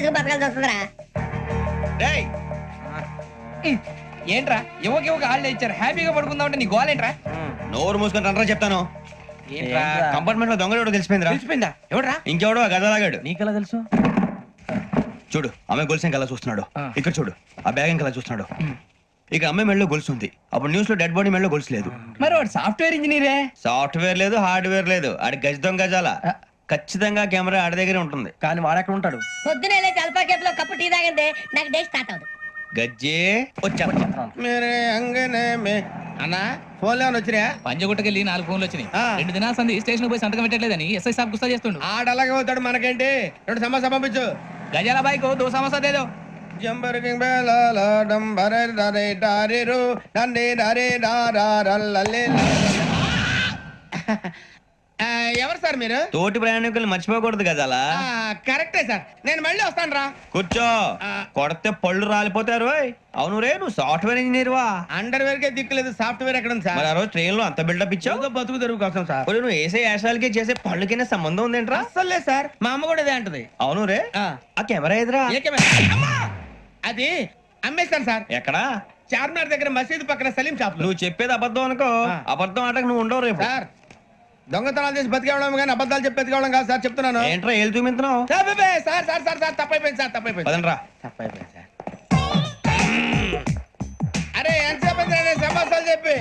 వేసుకుని బతకాల్సి వస్తుందిరా. రేయ్ ఏంట్రా యువక హాలిడే ఇచ్చారు, హ్యాపీగా పడుకుందాం అంటే నీ గోలేంట్రా? నోరు మూసుకొని రండ్రా చెప్తాను. ఏంట్రా కంపార్ట్మెంట్ లో దొంగడు తెలిసిపోయిందిరా. తెలిసిపోయిందా? ఎవడ్రా? ఇంకెవడో ఆ గదలాగాడు. నీకెలా తెలుసు? చూడు ఆమె గొలుసు ఇంకలా చూస్తున్నాడు. ఇక్కడ చూడు ఆ బ్యాగ్ ఇంకలా చూస్తున్నాడు. ఇక అమ్మాయి మెడలో గొలుసు ఉంది. అప్పుడు న్యూస్ లో డెడ్ బాడీ మెడలో గొలుసు లేదు. మరి వాడు సాఫ్ట్వేర్ ఇంజనీరే. సాఫ్ట్వేర్ లేదు, హార్డ్వేర్ లేదు. ఆడి గజ దొంగ గజాల. ఖచ్చితంగా కెమెరా ఆడి దగ్గరే ఉంటుంది. కానీ వాడెక్కడ ఉంటాడు? పొద్దునే లేచి అల్పా కేఫ్ లో కప్పు టీ తాగిందే నాకు డే స్టార్ట్ అవుతుంది. గజ్జే వచ్చా మేరే అంగనే మే అన్నా ఫోన్లో వచ్చినా పంజగుట్టకెళ్ళి 4 ఫోన్లు వచ్చినాయి. 2 దినాల సంది స్టేషన్ పోయి సంతకం పెట్టలేదని ఎస్ఐ సాబ్ గుస్తా చేస్తుండు. ఆడలాగే పోతాడు. మనకేంటి 2 సమస్య పంపించు. గజాల బైక్ 2 సమస్య దేదో. జంబరకింగ్ బేలాల డంబరే డరే డారిరు డండే డరే డారల్లలే. ఎవరు సార్ మీరు? తోటి ప్రయాణికులు మర్చిపోకూడదు గజాల. కరెక్టే సార్, నేను మళ్ళీ వస్తాను రా. కూర్చో. కొడితే పళ్ళు రాలిపోతారు. అవును రే, నువ్వు సాఫ్ట్వేర్ ఇంజనీర్ వా? అండర్వేర్ కే దిక్కులేదు, సాఫ్ట్వేర్ ఎక్కడ ఉంది సార్? మరి ఆ రోజు ట్రైన్ లో అంత బిల్డప్ ఇచ్చావు. బతుకు తెరువు కోసం సార్. ఇప్పుడు నువ్వు వేసే యాశాలకి చేసే పళ్ళకైనా సంబంధం ఉందేంట్రా? అస్సలే సార్, మా అమ్మ కూడా ఇదే అంటది. అవును రే, ఆ కెమెరా ఎదురా అది అమ్మేస్తాను సార్. ఎక్కడా? చార్మినార్ దగ్గర మసీదు పక్కన సలీం షాప్ లో. నువ్వు చెప్పేది అబద్ధం అనుకో. అబద్ధం ఆటకు నువ్వు ఉండవు రేపు. సార్ దొంగతనాలు చేసి బతికేవడం కానీ అబద్ధాలు చెప్పి బతికేవడం కాదు సార్, చెప్తున్నాను. ఏంట్రా ఏళ్ళు చూపించినావు? సార్ సార్ సార్ సార్ తప్పైపోయింది సార్, తప్పైపోయింది. పదండ్రా. తప్పైపోయింది సార్. అరే ఎంతసేపు సమాసాలు చెప్పి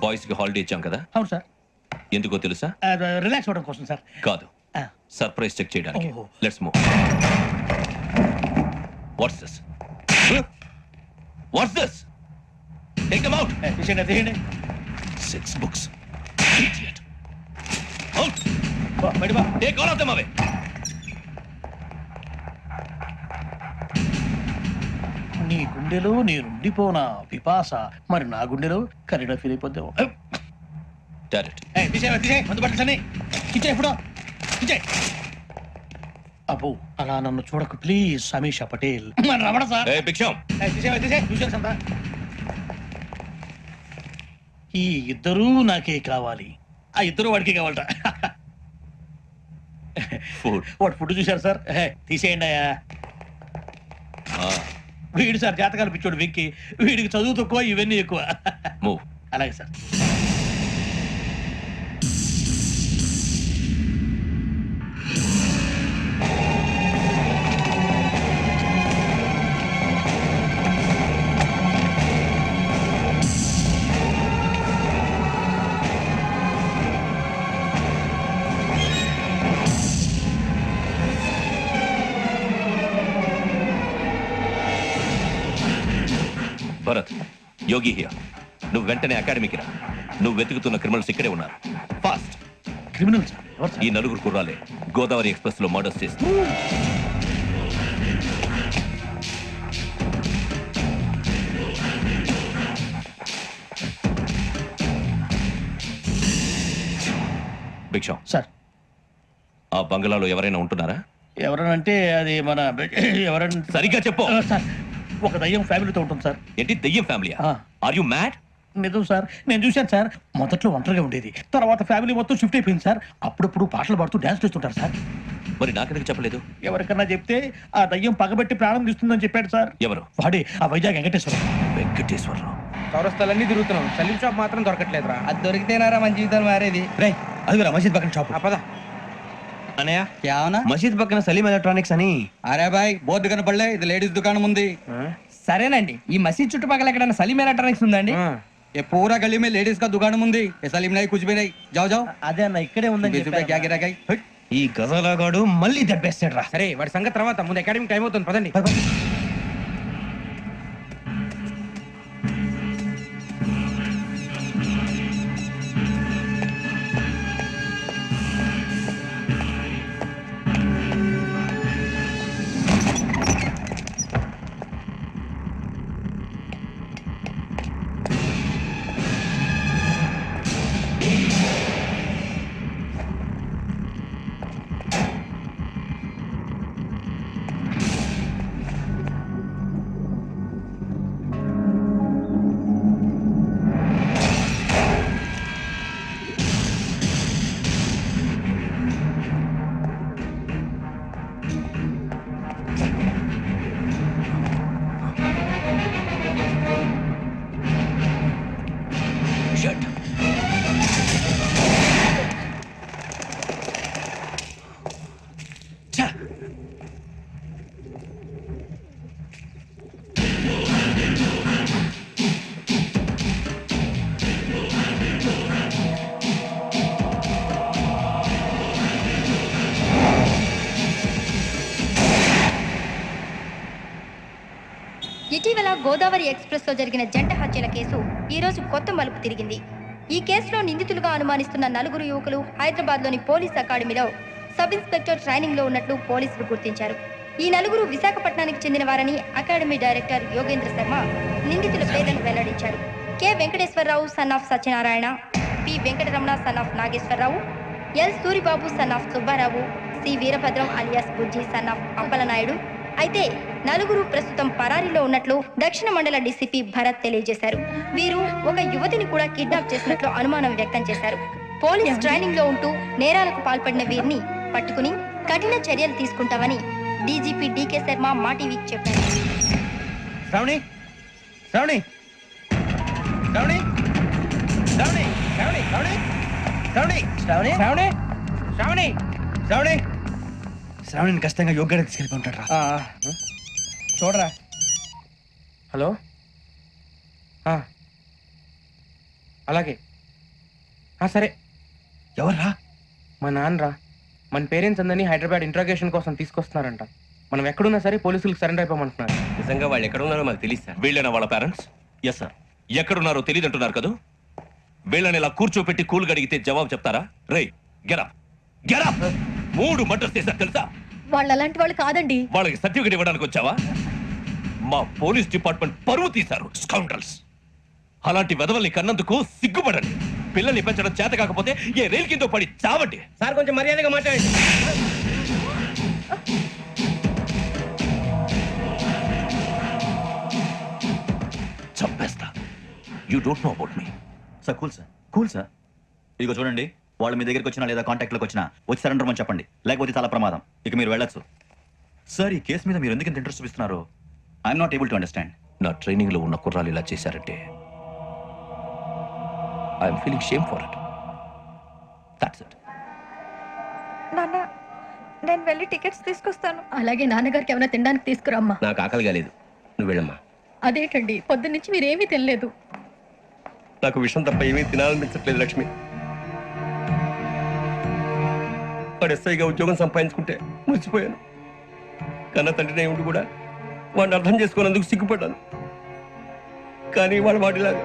బాయ్స్ కి హాలిడే ఇచ్చాం కదా? అవును సార్. ఎందుకో తెలుసా? రిలాక్స్ అవ్వడం కోసం సార్. కాదు, సర్ప్రైజ్ చెక్ చేయడానికి. Let's move. What's this? What's this? Take them out. 6 books. Idiot. Out. Take all of them away. నీ గుండెలో నేనుండిపోనా పిపాస, మరి నా గుండెలో కరీడా ఫీల్ అయిపోద్దాం. Direct. అబ్బో అలా నన్ను చూడకు please. Sameesha Patel Ramana sir. Hey, Big Sham. ఈ ఇద్దరూ నాకే కావాలి, ఆ ఇద్దరు వాడికి కావాలట. Food. వాడు ఫుడ్ చూశారు సార్. తీసేయండి అయ్యా. వీడు సార్ జాతకాలు పిచ్చోడు వెక్కి, వీడికి చదువు తక్కువ ఇవన్నీ ఎక్కువ. Move. అలాగే సార్. Bharat, Yogi here. నువ్వు వెంటనే అకాడమీకి రా. నువ్వు వెతుకుతున్న క్రిమినల్స్ ఇక్కడే ఉన్నారు. ఫాస్ట్. Criminal sir? ఎవరు సార్? ఈ 4 కుర్రాలే గోదావరి ఎక్స్ప్రెస్ లో మర్డర్స్ చేస్తారు. భిక్షం సార్. ఆ బంగ్లాలో ఎవరైనా ఉంటున్నారా? ఎవరనంటే అది మన ఎవరంటే సరిగ్గా చెప్పు. సార్ ఒక దయ్యం ఫ్యామిలీతో ఉంటుంది సార్. ఏంటి దెయ్యం ఫ్యామిలీ? Are you mad? నిజం సార్, నేను చూశాను సార్. మొదట్లో ఒంటరిగా ఉండేది, తర్వాత ఫ్యామిలీ మొత్తం షిఫ్ట్ అయిపోయింది సార్. అప్పుడప్పుడు పాటలు పాడుతూ డాన్స్ చేస్తుంటారు సార్. మరి నాకెందుకు చెప్పలేదు? ఎవరికన్నా చెప్తే ఆ దయ్యం పగబెట్టి ప్రాణం తీస్తుందని చెప్పాడు సార్. ఎవరు? వాడే ఆ వైజాగ్ వెంకటేశ్వరం. వెంకటేశ్వరరావు. చౌరస్తాలన్నీ తిరుగుతున్నాం, సలీం షాప్ మాత్రం దొరకట్లేదురా. అది దొరికితేనారా మన జీవితాలు మారేది. రే అదిగురా మసీద్ పక్కన షాప్. పద. అనయ్య क्या होना? మసీద్ పక్కన సలీం ఎలక్ట్రానిక్స్ అని. అరే బాయ్ బోర్డు కనపడలే, ఇది లేడీస్ దుకాణం ఉంది. సరేనండి, ఈ మసీద్ చుట్టుపక్కల ఎక్కడైనా సలీం ఎలక్ట్రానిక్స్ ఉందండి? ये पूरा गली में लेडीज का दुकान मुंदी, ये सलीम नहीं कुछ भी नहीं. जाओ जाओ. అదే అన్న ఇక్కడే ఉందని क्या गिराई? ఈ గజలగాడు మళ్ళీ దెబ్బేస్తాడు రా. సరే వాడి సంగతి తర్వాత, ముందు అకాడమిక్ టైం అవుతుంది, పదండి. ఇటీవల గోదావరి ఎక్స్ప్రెస్ లో జరిగిన జంట హత్యల కేసు ఈ రోజు కొత్త మలుపు తిరిగింది. ఈ కేసులో నిందితులుగా అనుమానిస్తున్న 4 యువకులు హైదరాబాద్ లోని పోలీస్ అకాడమీలో సబ్ ఇన్స్పెక్టర్ ట్రైనింగ్ లో ఉన్నట్లు పోలీసులు గుర్తించారు. ఈ 4 విశాఖపట్నానికి చెందిన వారని అకాడమీ డైరెక్టర్ యోగేంద్ర శర్మ నిందితుల పేర్లను వెల్లడించారు. K Venkateswara Rao son of Satyanarayana, P Venkataramana son of Nageswara Rao, L Suribabu son of Subba Rao, C Veerabhadram alias Bujji son of Appala Naidu. అయితే 4 ప్రస్తుతం పరారీలో ఉన్నట్లు దక్షిణ మండల డీసీపీ భరత్ తెలియజేశారు. వీరు ఒక యువతిని కూడా కిడ్నాప్ చేసినట్లు అనుమానం వ్యక్తం చేశారు. పోలీస్ ట్రైనింగ్ లో ఉంటూ నేరాలకు పాల్పడిన వీరిని పట్టుకుని కఠిన చర్యలు తీసుకుంటామని డీజీపీ డీకే శర్మ మా టీవీకి చెప్పారు. శ్రావణి శ్రావణి శ్రావణి శ్రావణి శ్రావణి శ్రావణి శ్రావణి శ్రావణి శ్రావణి శ్రావణి శ్రావణిని ఖచ్చితంగా యోగ్యంగా తీసుకెళ్ళి ఉంటాడు రా. చూడరా. హలో అలాగే సరే. ఎవర్రా? మా నాన్నరా. మన పేరెంట్స్ అందరినీ హైదరాబాద్ ఇంట్రాగేషన్ కోసం తీసుకొస్తున్నారంట. మనం ఎక్కడున్నా సరే పోలీసులకు సరెండర్ అయిపోమంటున్నారు. నిజంగా వాళ్ళు ఎక్కడ ఉన్నారో మాకు తెలియదు సార్. వీళ్ళైనా వాళ్ళ పేరెంట్స్? Yes sir. ఎక్కడున్నారో తెలియదు అంటున్నారు కదా. వీళ్ళని ఇలా కూర్చోపెట్టి కూల్ గడిగితే జవాబు చెప్తారా? రేయ్ గెటప్ గెటప్. 3 మర్డర్స్ చేశారు తెలుసా? వాళ్ళు అలాంటి వాళ్ళు కాదండి. వాళ్ళకి సర్టిఫికేట్ ఇవ్వడానికి వచ్చావా? మా పోలీస్ డిపార్ట్మెంట్ పరువు తీశారు స్కౌండ్రల్స్. అలాంటి వెధవల్ని కన్నందుకు సిగ్గుపడండి. పిల్లల్ని పెంచడం చేత కాకపోతే ఏ రైలు కింద పడి చావండి. సార్ కొంచెం మర్యాదగా మాట్లాడండి. చంపేస్తా. You don't know about me. Sir cool sir. ఇదిగో చూడండి, వాళ్ళు మీ దగ్గరికి వచ్చినా లేదా కాంటాక్ట్లోకి వచ్చినా వచ్చి సరెండర్ అని చెప్పండి, లేకపోతే చాలా ప్రమాదం. ఇక మీరు వెళ్ళొచ్చు. సార్, ఈ కేసు మీద మీరు ఎందుకు ఇంత ఇంట్రెస్ట్ చూపిస్తున్నారు? I'm not able to understand. నా ట్రైనింగ్ లో ఉన్న కుర్రాలు ఇలా చేశారంటే I'm feeling shame for it. That's it. నాన్న, నేను వెళ్ళి టికెట్స్ తీసుకొస్తాను. అలాగే నాన్నగారికి ఏమైనా తినడానికి తీసుకురమ్మా. నాకు ఆకలి కాలేదు, నువ్వు వెళ్ళమ్మా. అదేంటండి పొద్దున్నుంచి మీరేమీ తినలేదు. నాకు విషయం తప్ప ఏమీ తినాలనిపించట్లేదు లక్ష్మి. వాడు ఎస్ఐగా ఉద్యోగం సంపాదించుకుంటే మురిసిపోయాను. కన్న తండ్రినే ఉండి కూడా వాడిని అర్థం చేసుకున్నందుకు సిగ్గుపడ్డాను. కానీ వాడిలాగా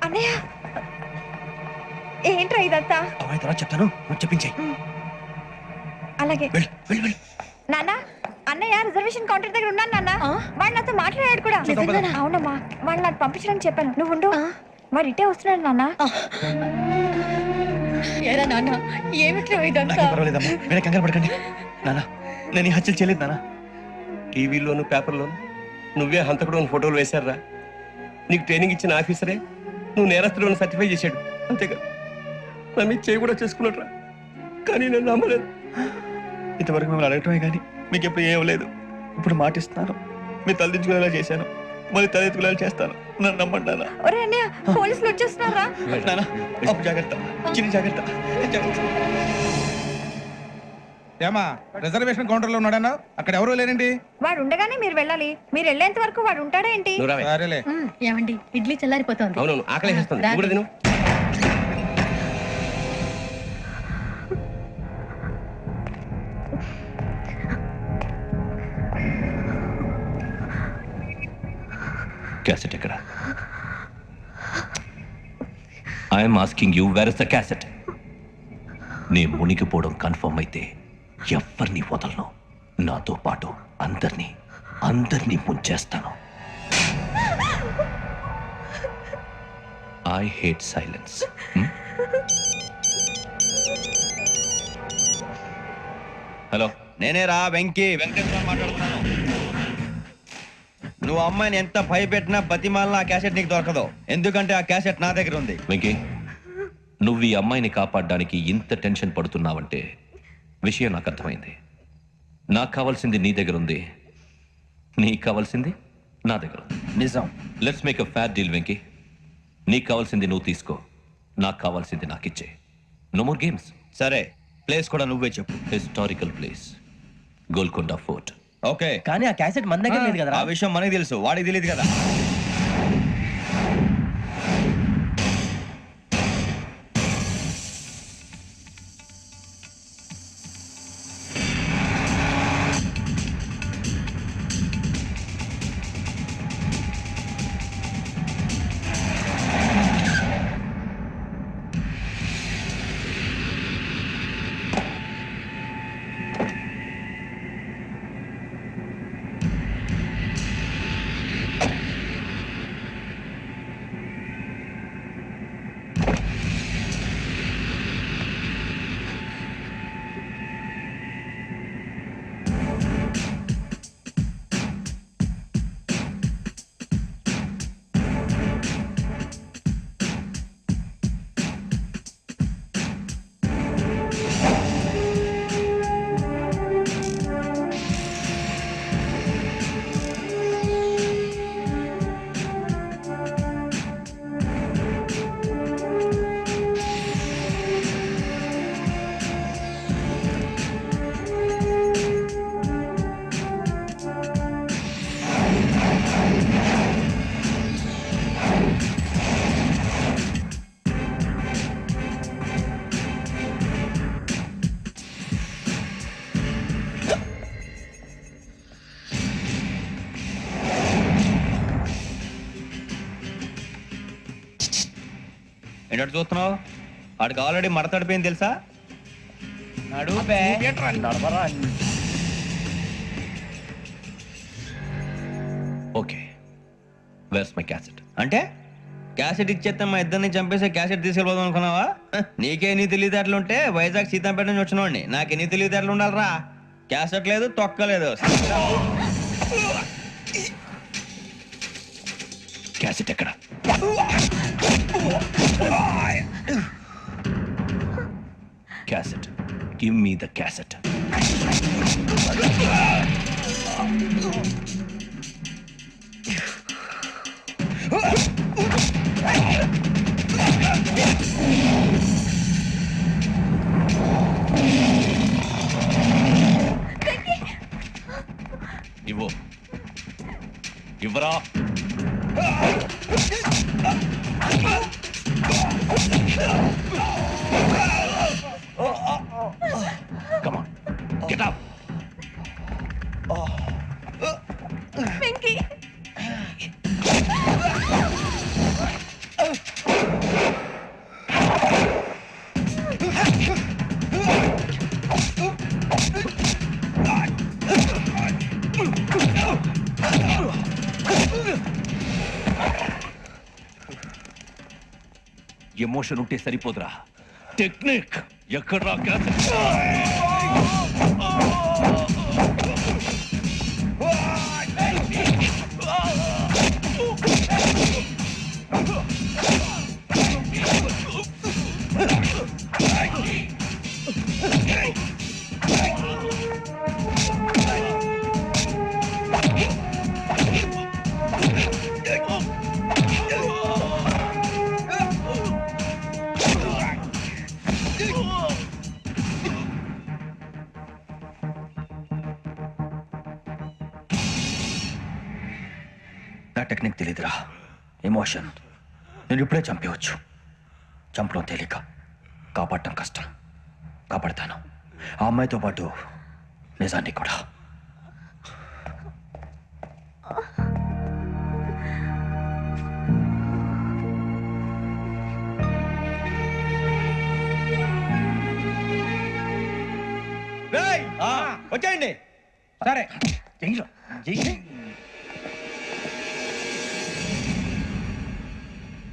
అన్నయ్య, ఏంట్రా ఇదంతా? అవన్నీ తర్వాత చెప్తాను, నువ్వు చెప్పించేయి. అలాగే. వెళ్ళు వెళ్ళు వెళ్ళు. నాన్న, అన్నయ్య రిజర్వేషన్ కౌంటర్ దగ్గర ఉన్నాను నాన్న. వాడు నాతో మాట్లాడాడు కూడా. అవునమ్మా, వాడు నాకు పంపించడానికి చెప్పాను. నువ్వు ఉండు. వాడు ఇటే వస్తున్నాడు నాన్న. ఏరా నాన్న, ఏమిట్రా ఇదంతా? నాకేం పర్వాలేదమ్మా, మీరే కంగారు పడకండి. నాన్న, నేను ఈ హత్యలు చేయలేదు నాన్న. టీవీలోను పేపర్లోను నువ్వే హంతకుడు ఫోటోలు వేశారా? నీకు ట్రైనింగ్ ఇచ్చిన ఆఫీసరే నువ్వు నేరస్తులను సర్టిఫై చేశాడు. అంతేగా నా మీద చేయి కూడా చేసుకున్నట్రా. కానీ నేను నమ్మలేదు. ఇంతవరకు మిమ్మల్ని అడగటమే కానీ మీకు ఎప్పుడు ఏం లేదు. ఇప్పుడు మాటిస్తున్నాను, మీరు తలదించుకునేలా చేశాను, మళ్ళీ తలెత్తుకునేలా చేస్తాను. నన్ను నమ్మండి నాన్న. ఒరే అన్నయ్య, పోలీసులు వచ్చేస్తున్నారా? నాన్న, అప్పుడు జాగ్రత్త, చిన్న జాగ్రత్త. ఏమా రిజర్వేషన్ కౌంటర్ లో ఉన్నాడన్నా? అక్కడ ఎవరు లేరండి. వాడు ఉండగానే మీరు వెళ్ళాలి. మీరు వెళ్ళేంత వరకు వాడు ఉంటాడా ఏంటి? సరేలే. ఏమండి, ఇడ్లీ చల్లారిపోతుంది. అవును, ఆకలి వేస్తుంది. నువ్వు కూడా తిను. క్యాసెట్ ఎక్కడ? I'm asking you, where is the cassette? నే మునిగిపోవడం కన్ఫర్మ్ అయితే ఎవరిని వదలను. నాతో పాటు అందరినీ ముంచేస్తాను. I hate silence. హలో, నేనే రా, వెంకటేశ్వర మాట్లాడుతున్నాను. నువ్వు అమ్మాయిని ఎంత భయపెట్టినా బతిమాలినా ఆ క్యాసెట్ నీకు దొరకదు. ఎందుకంటే ఆ క్యాసెట్ నా దగ్గర ఉంది. వెంకీ, నువ్వు ఈ అమ్మాయిని కాపాడడానికి ఇంత టెన్షన్ పడుతున్నావంటే విషయం నాకు అర్థమైంది. నాకు కావాల్సింది నీ దగ్గర ఉంది, నీకు కావాల్సింది నా దగ్గర ఉంది. నిజం. Let's make a fair deal Venky. నీకు కావాల్సింది నువ్వు తీసుకో, నాకు కావాల్సింది నాకు ఇచ్చే. No more games. సరే, ప్లేస్ కూడా నువ్వే చెప్పు. Historical place, Golconda fort. Okay, కానీ ఆ క్యాసెట్ మన దగ్గర లేదు కదా. ఆ విషయం మనకి తెలుసు, వాడికి తెలియదు కదా. ఏంటంటే చూస్తున్నావు? వాడికి ఆల్రెడీ మడతడిపోయింది తెలుసా? Okay where's my cassette. అంటే క్యాసెట్ ఇచ్చేస్తే మా ఇద్దరిని చంపేసి క్యాసెట్ తీసుకెళ్ళిపోదాం అనుకున్నావా? నీకే నీ తెలివితేటలు ఉంటే వైజాగ్ సీతంపేట నుంచి వచ్చినవాడిని. నాకు ఎన్ని తెలివితేటలు ఉండాలరా? క్యాసెట్ లేదు, తొక్కలేదు. క్యాసెట్ ఎక్కడ? Cassette, give me the cassette. ఇవ్వు, ఇవ్వరా. Come on, get up. Emotion ఉంటే సరిపోదురా, టెక్నిక్ ఎక్కడ్రా క్యాసెట్? నా టెక్నిక్ తెలీదురా, ఎమోషన్. నేను ఇప్పుడే చంపేవచ్చు. చంపడం తేలిక, కాపాడటం కష్టం. కాపాడతాను, ఆ అమ్మాయితో పాటు నిజాన్ని కూడా. వచ్చేయండి. సరే చెయ్యి